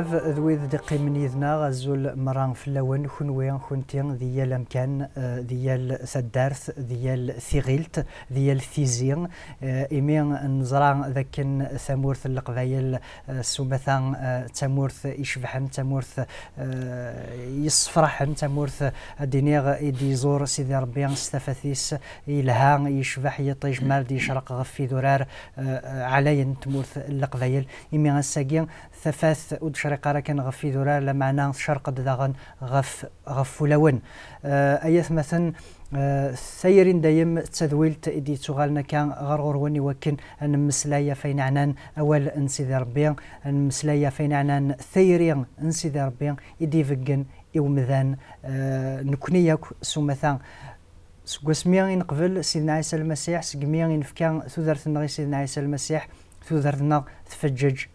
بزاف ذويذ دقي من يذنا غزول مران في اللون خنوين خنتين ديال امكان ديال سدارث ديال ثيغيلت ديال ثيزين ايمين نزران ذاك ثمورث القبايل سومثان تمورث يشبحن تمورث يصفرحن تمورث دينيغ يدي زور سيدي ربي استفاثيس يلها يشبح يطيج مال يشرق غفي ذرار علين تمورث القبايل ايمين الساقين ثفاث ودشرق راكن غفي ذرار لمعنى شرق داغن غف لون ايث مثلا سيرين دايم تذويلت إدي تغالنا كان غرغر وني وكن أن مسلايا فين عنان أول انسيدي ربيان أن مسلايا فين عنان ثيرين انسيدي ربيان إدي فقن إومذان نكنياك سومثان سقسميان قبل سيدنا عيسى المسيح سقميان فكان ثوذرت النغي سيدنا عيسى المسيح ثوذرتنا تفجج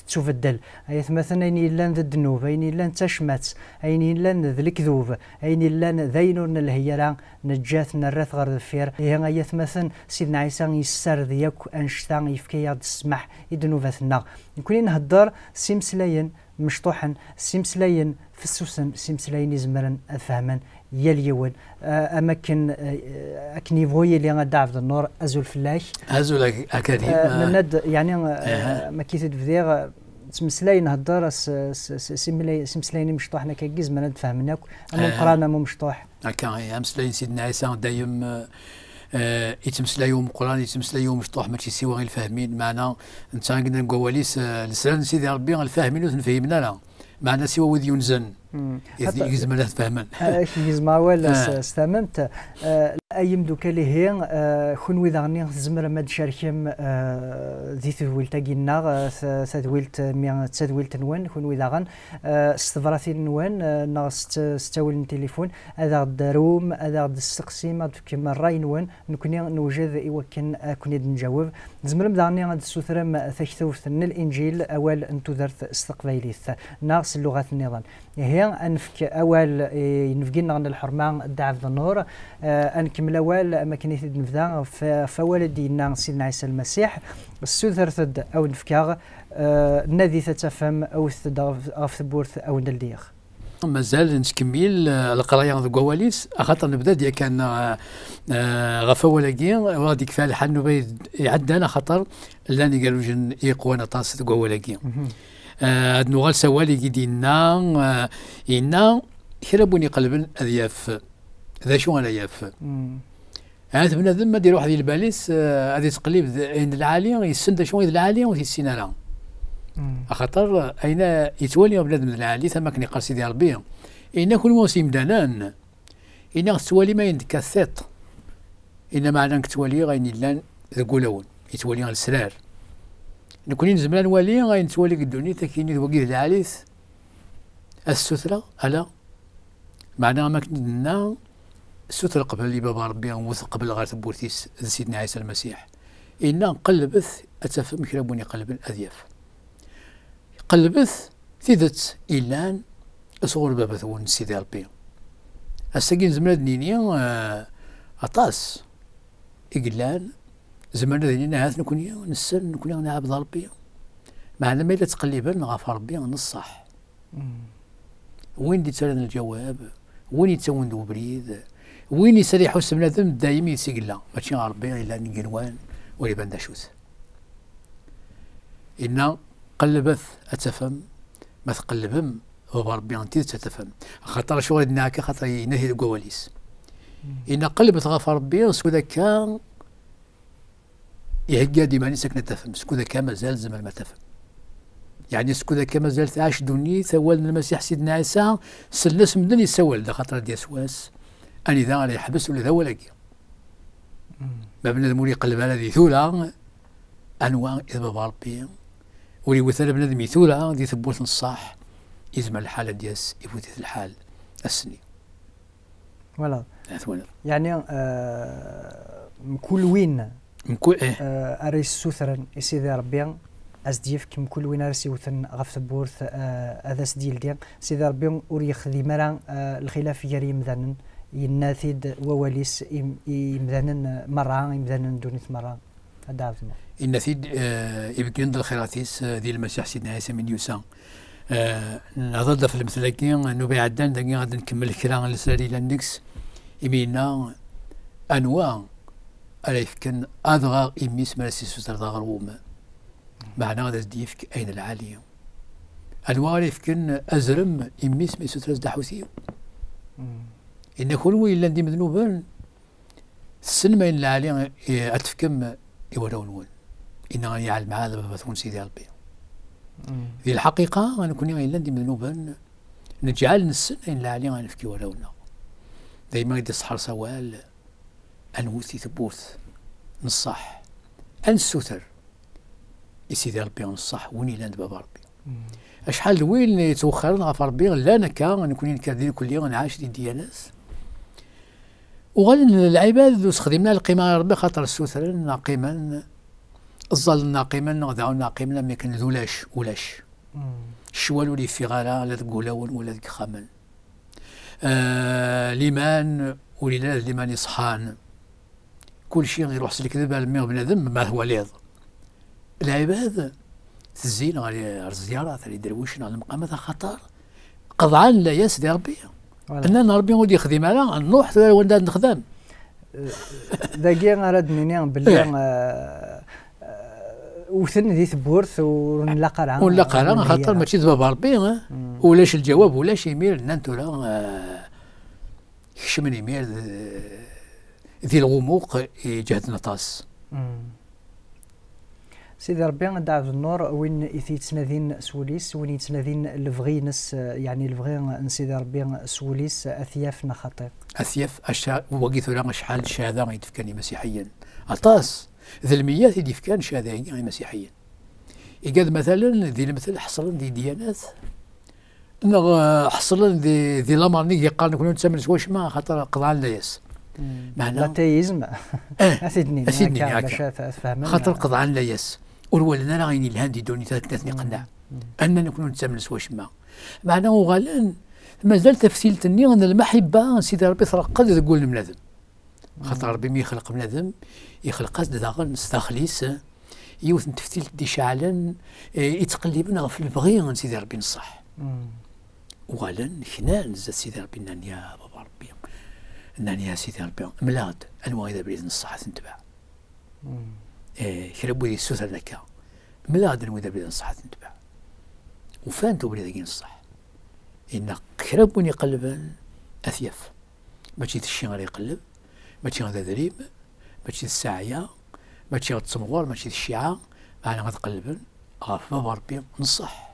تفدل ايث مثلا اين لان الذنوب اين لان تشمت اين لان الكذوب اين لان ذينون الهيران نجاتنا الرث غير الفير هي ايث مثلا سيدنا عيسى يسر ذيك انشتان يفكي تسمح يذنوباتنا نكون نهضر سيمسلاين مشطوحا سيمسلاين في السوسن سيمسلاين يزمرن افهما يليون اماكن اكنيفوي اللي غدا في النور ازول فلاش ازول اكاديم ند يعني ما كيتد فدير تمسلاين هضر سيمسلاين مشطوح حنا كيز ما نتفهمناك اما قرانا مو مشطوح هكا مسلاين سيدنا عيسى دايم يتمسلايو قران يتمسلايو مشطوح ماشي سوا غير الفاهمين معنا انت قلنا نقوليس لسان سيدي ربي الفاهمين وتنفهمنا لا معنا سوا وذ ينزن يزم لا تفهمن يزم ولا استممت ايم دوكا اللي هي خنوي ذغني زمر ما تشاركم ذي ثويلتا كينا ثويلت مي تثويلت نوان خنوي ذغن استفراثي نوان ناس ستاول التليفون هذا الدروم هذا السقسيم كما الراي نوان نكوني نوجد يوكن كوني نجاوب زمر ذغني غاد السوثرم ثكثوث الانجيل اول انتو درت استقباليث ناقص اللغات النظام هي انفك اول ينفقنا عن الحرمان الدعف النور انكمل اول اماكن نفذا فاول دينا سيدنا عيسى المسيح السوثر ثد او نفكاغ نادي تتفهم او غف ثبورث او ندليغ مازال نكمل القرايه ذو كواليس خاطر نبدا ديال كان غف ولاكي وغادي كفايه الحال نبي يعدنا خاطر لاني قالوا جن يقوانا طاس ذو كواليكي هاد نوغال سوالي كيدينا إنا كربوني قلبن أذياف ذا شو أنا ياف هذا بنادم ما دير واحد الباليس هذه تقليب عند العالي يسند شو العالي وفي السينارا خاطر أين يتولي بنادم العالي ثم كان يقال سيدي ربي إن كل موسم دانان إن توالي ما يندك الثيط إن معنى توالي غير لان ذكولون يتولي السرار نكونين زمان والي غاين تولي الدنيا تكيني وقيد العاليث السترة ألا معناها ما كنا السترة قبل اللي بابا ربي وثق قبل غير ثبورتيس سيدنا عيسى المسيح إنا قلبث أتفهم كرابوني قلب أذياف قلبث ثيدت إلان أصغر بابا ثون سيدي ربي الساقين زمان دنينيا أطاس إقلان زمان ذينا هاث نكوني نسال نكوني نعبد ربي معنا ما إلا تقلبا غاف ربي نصح وين دي تسالنا الجواب وين يتسون ذو بريد وين يسريحو بنادم دايما يسقلا ماشي ربي الا نقنوان ولا بان شوت إن قلبث أتفهم ما تقلبهم هو ربي انت تتفهم خاطر شو غادي خاطر ينهي الكواليس إن قلبث غاف ربي سكو كان يهجا ديما نسك نتفهم سكو ذاك مازال زمان ما تفهم يعني سكو ذاك مازال تعاش دوني ثوال المسيح سيدنا عيسى سلس مدن يسول ذا خاطر ديال سواس اني ذا غادي يحبس ولا ذا ولاكي ما بنادم ولي يقلب على ذي ثولا انواع اذا بابا ربي ولي وثال بنادم يثولا دي ثبوت نصاح يزمع الحاله دياس يفوت الحال السني فوالا يعني كل وين نقول اريس سوثرن سيدي ربي ازديف كم كل وين اريس يوثن غف ثبورث هذا سديل ديال سيدي ربي وريخ ذي مرا الخلاف يري مذنن يناثيد وواليس يمذنن مرة يمذنن دونيت مرة هذا عرفنا النثيد يبقى عند الخيراتيس ديال المسيح سيدنا عيسى من يوسى نظل في المثل كي انه عدان داكي غادي نكمل كرا السري لنكس يمينا انواع على يفكن ادغا اميس مرسي سوتر غروم معنى هذا ديفك اين العاليه انواع يفكن ازرم اميس مي سوتر دحوسي ان كل وين لاندي مذنوبا السلمة إن العالي أتفكم يورون إن يعلم هذا بثون سيدي ربي في الحقيقة أنا كوني غير لاندي مذنوبا نجعل السنة إن العالي غنفكي ورونا دايما يدي الصحر سوال أنوثي ثبوت نصح أنسوثر سيدي ربي نصح وني لاند بابا ربي أشحال وين يتوخرنا غف ربي لا نكا غنكوني نكردين كل يوم نعاش دي دياناس وغادي العباد استخدمنا القيمة ربي خاطر السوثر ناقما الظل ناقما غداو ناقما ما كان ذولاش ولاش الشوال ولي في غالا لا تقولاون ولا تخمن ليمان ولي ليمان يصحان كل شيء يروح سلك ذبا المية بنادم ما هو ليض العباد تزين غادي الزيارات اللي درويشنا على المقامات خطر قضعان لا ياس دي ربي أننا ربي غادي يخدم على نروح وندا نخدم داكي غارد مني باللي وثن ذي ثبورث ونلاقى لها ونلاقى لها خاطر ماشي بابا ربي ولاش الجواب ولاش يمير نانتو لا يكشمني يمير ذي الغموق جهد نطاس سيدي ربي دعا في النور وين يتنادين سوليس وين يتنادين الفغي نس يعني الفغي سيدي ربي سوليس اثياف نخطيق اثياف وقيت لا شحال شهاده يدفكاني مسيحيا اطاس ذي الميات يدفكان شهاده مسيحيا يقاد مثلا ذي المثل حصلا ذي ديانات حصلا ذي لامرني يقال نكون نتسمى واش ما خاطر قضاء الناس معنى لاتيزم اسيدني خاطر قضاء الناس ولنا لا غيني الهاندي دوني تاكنتني قناع اننا نكونوا نتسمى واش ما معناه غالان مازال تفسيلتني ان المحبه سيدي ربي ترقد تقول لبنادم خاطر ربي ما يخلق بنادم يخلق داخل نستخليس يوث تفتيل دي شعلا يتقلبنا في البغي سيدي ربي نصح وغالان حنا نزاد سيدي ربي نان يا بابا ربي نان يا سيدي ربي ملاد انواع اذا بريد نصح تنتبع كربو دي السوثر ذكا ملاد انواع اذا بريد نصح تنتبع وفانتو بريد نصح إن كربوني قلبا أثيف ماشي الشيء غادي يقلب ماشي غادا دريب ماشي الساعية ماشي غادا التصمغور ماشي الشيعة أنا غادا قلبا غاف بابا ربي نصح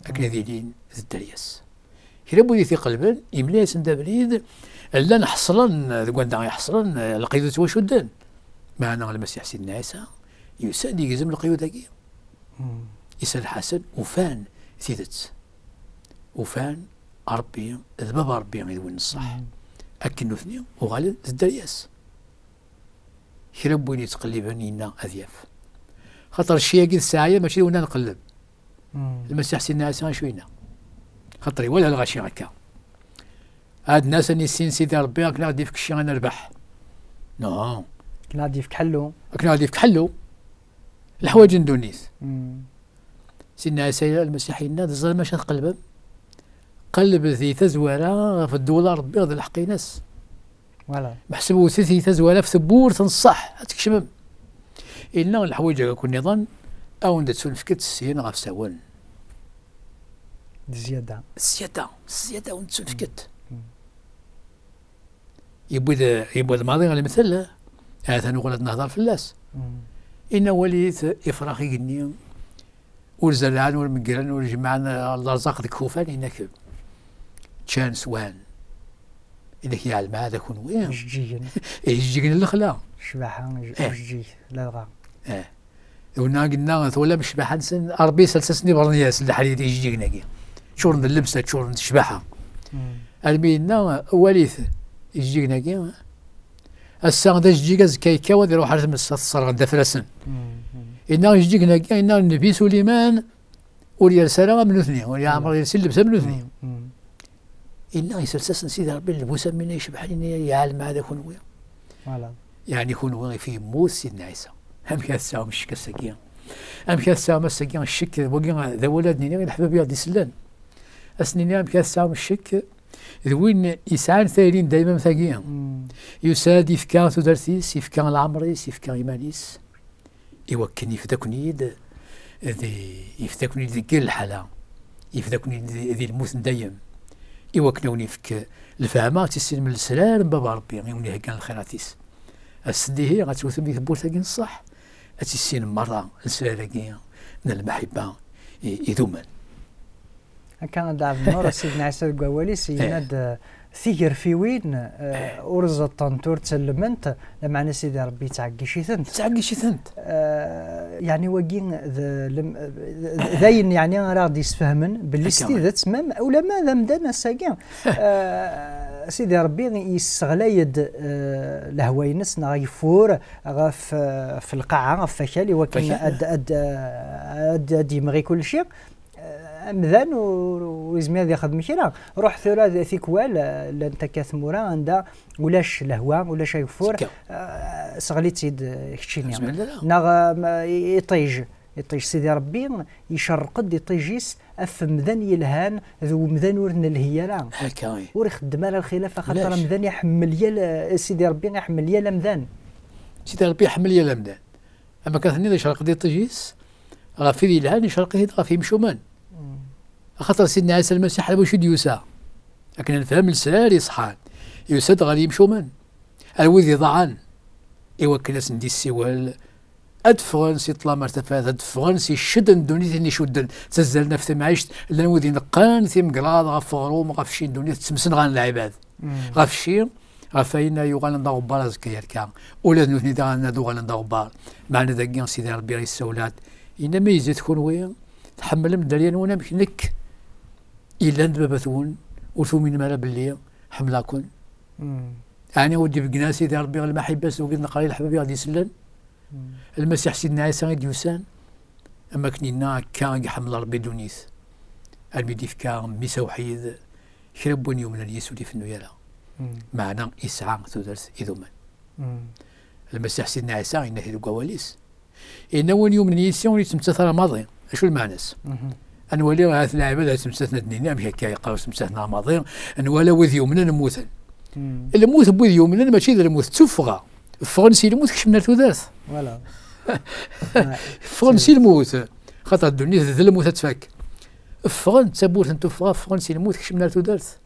أكنا ديالين الدرياس كربوني في قلبا إملاس ندا بريد لا نحصلا ذوك يحصلا القيود وشدان معنا المسيح سيدنا عيسى يساد يجزم القيود هكي يسال الحسن وفان ثيدت وفان ربي بابا ربي يدوي الصح أكن اثنين وغالب الدرياس كربوني تقلبني لنا أذياف خاطر الشيء قد الساعية ماشي ونا نقلب المسيح سيدنا عيسى شوينا خاطري ولا الغاشي هكا هاد الناس اللي سيدي ربي كنا غادي فيك الشيء نربح نو كنا غادي فيك حلو كنا غادي فيك حلو الحوايج ندونيس سيدنا عيسى المسيحي الناس الظلمة شنو تقلبهم قلب ذي تزوالة في الدولار ربي غادي الحق ناس فوالا محسبو ثي تزوالة في ثبور تنصح تكشمم إلا الحوايج كون نظن أو ندت سولفكت السين غاف سوان زيادة الزيادة وندت سولفكت يبود الماضي على مثل هذا نقول نهضر في اللاس إن وليت إفراخ يقني والزرعان والمقران والجمعان الرزاق ذيك خوفان إنك تشان سوان إنك يعلم هذا كون وين جيجين الخلا شباحة جيج لا غا ونا قلنا ولا بالشباحة نسن أربي سلسسني برنياس الحديد يجينا كي شورن اللبسة شورن الشباحة المينا وليث يجينا كي الساعة دا جيجاز كيكا ودي روح على الصار غدا فرسن إنا يجينا كي إنا النبي سليمان ولي رسالة من اثنين ولي عمر يرسل لبسة من اثنين إنا يسلسسن سيدي ربي اللبوسة منا يشبح لنا يعلم هذا كون وين يعني يكون وين في موت سيدنا عيسى هم كاسا مش كاسا ام كاس ساعه مسكين الشك وكين ذا ولدني الحباب يغدي سلان اسنيني ام كاس ساعه الشك ذوين يسعان ثايرين دائما ثاقيا يساد يفكان تدرسيس يفكان العمريس يفكان ايمانيس يوكن يفتكنيد ذي يفتكني ذي كل الحاله يفتكني ذي الموت دايم يوكنوني فك الفهمات يسير من السلال بابا ربي يوني هكا الخيراتيس السدي هي غتوثم يثبوت هكا الصح اتسين مرة السلالة من المحبة يذومن كان دعم نور سيدنا عيسى القوالي سيناد ثير في وين أرز الطنطور تسلمنت لما أنا سيدي ربي تعقشي ثنت يعني وقين ذاين يعني راه يسفهمن باللي ستي تمام أولا ما مدانا ساقين سيدي ربي يستغلايد الهواينس غيفور في القاعة في فشالي وكان أد يمغي كل شيء مذان ويزمي ياخذ مشينا روح ثورة ثيكوال لانت كاثمورا عندها ولاش لهوا ولاش يفور صغلي تزيد كتشيني ناغ يطيج سيدي ربي يشرقد يطيجيس اف مذان يلهان ذو مذان ورن الهيالا هكاي ور يخدم على الخلافه خاطر مذان يحمل يا سيدي ربي يحمل يا مذان سيدي ربي يحمل يا مذان اما كاثني يشرقد يطيجيس غافي يلهان يشرقد غافي مشومان خاطر سيدنا عيسى المسيح واش يوسع لكن نفهم السلال يصحان يوسد غادي يمشوا من الوذي ضعان يوكل ندي السوال ادفغن سي طلا مرتفعات ادفغن سي شدن دونيتي اللي شدن تزلنا في معيشت لان وذي نقان ثي مقلاض غف غروم غف شي دونيت تمسن غان العباد غف شي غفاينا يوغان ندغ بار زكير كان ولا نوثني دا ندو غان ندغ بار معنا داكين سيدي ربي غير السولات انما يزيد تكون وين تحمل مدريان وانا بكنك إلا ندبابثون وثومين مالا باللي حملاكن يعني ودي بقنا سيدي ربي المحبة وقلنا قليل الحبابي غادي يسلن المسيح سيدنا عيسى غادي يوسان أما كنينا كان حمل ربي دونيث الميديف كان ميسا وحيد شربوني يوم اليسو دي في النويرة معنا إسعى تدرس إذوما المسيح سيدنا عيسى إنه هذو قواليس إنه يوم اليسو يتمتثل ماضي شو المعنس أنولي هذه اللاعبات تمسثنا دنيا مش هكا يقراو تمسثنا ماضي أنولا وذ يومنا نموثن الموت بوذ يومنا ماشي ذا الموت تفغى فرنسي الموت كشمنا تودرث فوالا فرنسي الموت خاطر الدنيا ذا الموت تفك فرن تبوت تفغى فرنسي الموت كشمنا تودرث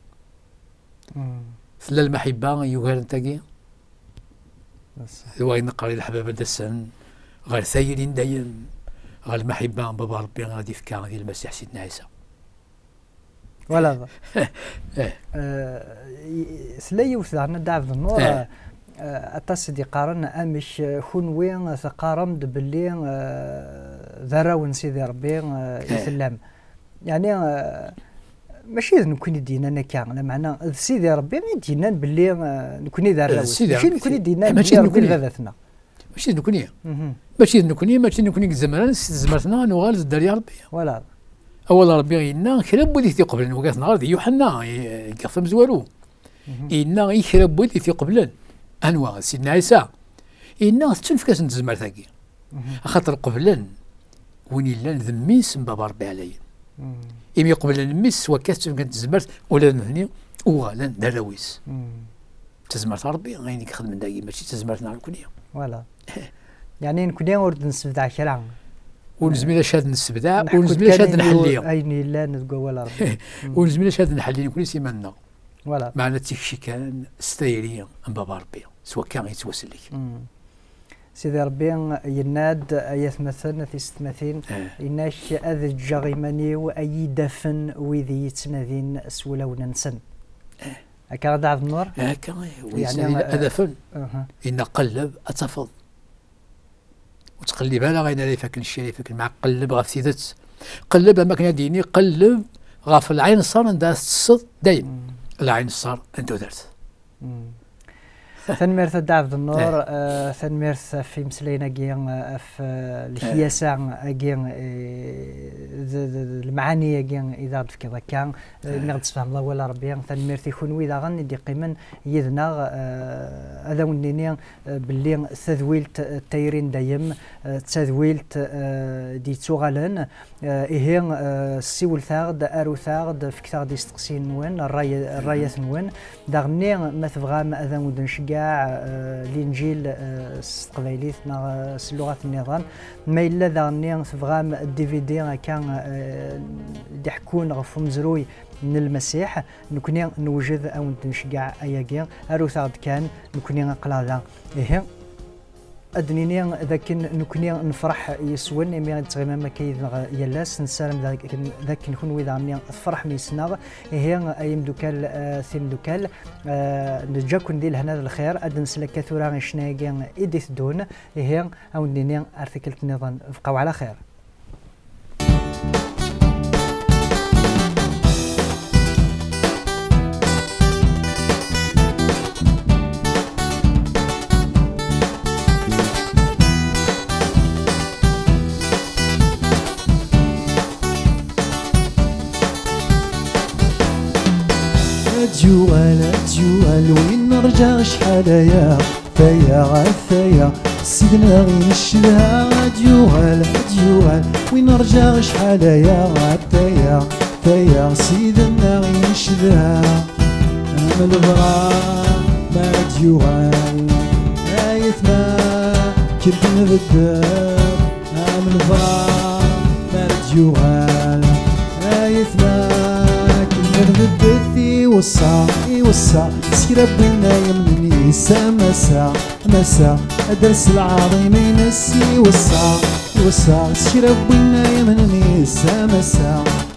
ثلا المحبة يوهر نتاكي وين نقري الحبابة دسن غير ثايرين دايم غير المحبة بابا ربي غادي يفكا غادي المسيح سيدنا عيسى ولا ثلاثة وثلاثة دعف النور أتصدي قارن أمش خون وين ثقارم باللي ذراون سيدي ربي يسلم يعني ماشي نكون دينا انا كان معنى سيدي ربي ما دينا باللي نكون ذراون ماشي نكون دينا ماشي نكون ذاتنا ماشي نكوني ماشي نكوني الزمران زمرتنا نوغال الدريا ربي ولا اول ربي غينا خرب ودي في قبل وقات نهار دي يوحنا يقفم زوالو إنا يخرب ودي في قبل انواع سيدنا عيسى إنا تنف كاس نتزمر ثاقي خاطر قبلا وين الا ذميس من بابا ربي عليا إمي قبل نمس وكاس كنتزمرت ولا نهني وغالا دراويس تزمرت ربي غيني كخدم داكي ماشي تزمرتنا الكليه ولا يعني نكون ورد نسبدع كلام ونزميلا شاد نسبدع ونزميلا شاد نحليا ايني لا نتقول ولا ربي ونزميلا شاد نحليا نكون سيمانا ولا معنا تيكشي كان ستايريا من بابا ربي سواء كان يتوسل لك سيدي ربي يناد ايات مثلا في ستماثين إناش اذ الجغيماني واي دفن وذي يتنادين سولا وننسن هكا دعف النور هكا يعني أدفن إن قلب أتفض وتقلب على غير اللي فاكن الشيء فاكن مع قلب غاف سيدت قلب ما كان ديني قلب غاف العين صار عندها الصد دايم العين صار انت درت ثنميرث دعف النور ثنميرث في مسلينا كين في الحياسة كين المعاني كين إذا في كذا كان نغد تفهم الله ولا ربي ثنميرث يكون وإذا غني دي قيمن يذنا هذا ونيني باللي تذويلت التايرين دايم تذويلت دي توغالن إيه سيول ثاغد أرو ثاغد فيك ثاغد يستقسين نوين الراية نوين داغني ما تبغى هذا ودن شقاع الإنجيل القبايليت نا اللغة النظام ما إلا داغني تبغى الدي في دي كان يحكون غفو مزروي من المسيح نكوني نوجد أو نشجع أياقين أرو ثاغد كان نكوني نقلادا إيه أدنيني ذاك نكوني نفرح يسون إمي تغيما ما كيد يلاس نسالم ذاك نكون ويدا عمني فرح ميسنا إيه أيم دوكال ثيم دوكال نجا كون ديل هنا الخير أدن سلك كثورا شناقين إديث دون إيه أو ديني أرتكلت نظام بقاو على خير. جوال وين نرجع شحال فيا غثايا سيدنا غير نشدها جوال وين نرجع شحال غثايا فيا سيدنا غير نشدها أمل الغرام ما جوال آية ما كنت نبدأ أمل الغرام ما جوال آية ما بدثي وصا سكر بينا يمني مسا أدرس العظيم ينسي وصا سكر بينا يمني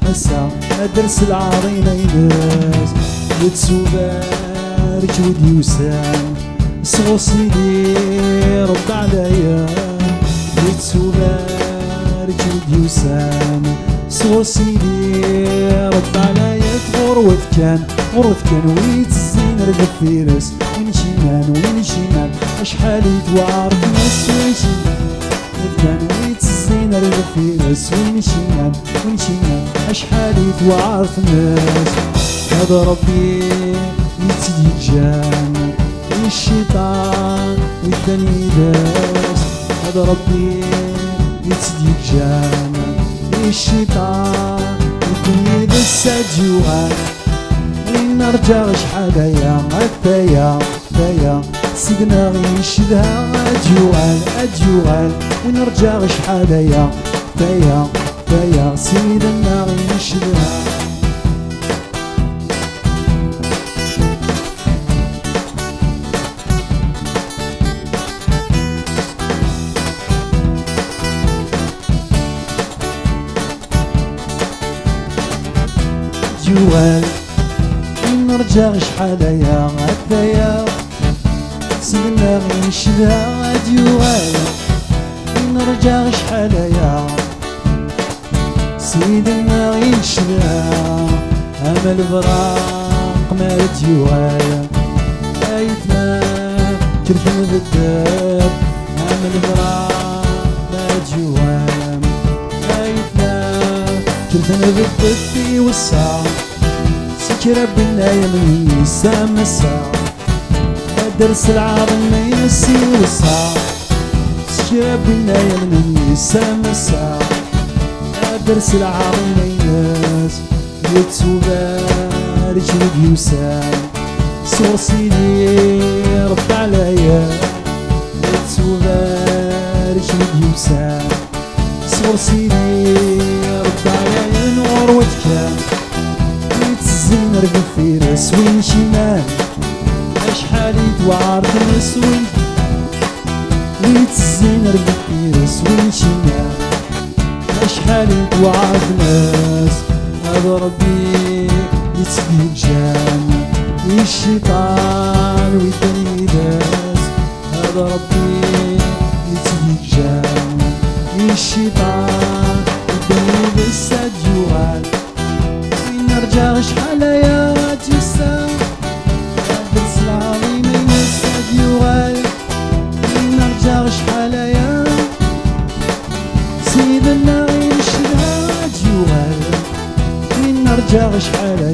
مسا أدرس العظيم ينس يتسوبار جود يوسان صوصي لي رد عليا يتسوبار جود يوسان صوصي لي رد عليا غروة كان ويتزين رد فيرس وين شيمان أشحال يتوعرف ناس وين كان ويتزين رد فيرس وين شيمان أشحال يتوعرف ناس هذا ربي يتديجان والشيطان والدنيا داس هذا ربي يتديجان والشيطان والدنيا داس جوعان وين نرجع شحال غثايا سيدنا غير نشدها أجوال وين نرجع شحال فيا سيدنا غير نشدها جوال وين نرجع شحال غثايا سيدنا غير نشدها جوال وين نرجع شحال سيدنا غير نشدها أمل براق مال جوال أيتنا كرفن بالدار أمل براق مال جوال أيتنا كرفن بالدار والساعة سكر بنا يمني مسا درس العظم ما ينسي والساعة سكر بنا يمني مسا درس العظم ما ينس يتسوبار جود يوسان صوصي لي رد عليا يتسوبار جود يوسان صوصي لي رد عليا نور وتكان يتزين رقب فيرس وين شيمان أشحال يتوعرف ناس ويتزين رقب فيرس وين شيمان أشحال يتوعرف ناس هذا ربي يتديجان والشيطان والدنيا داس هذا ربي يتديجان والشيطان والدنيا داس جوال وين نرجع شحال تيسا درس العظيم ينس جوال وين نرجع شحال سيدنا غير نشدها جوال وين نرجع شحال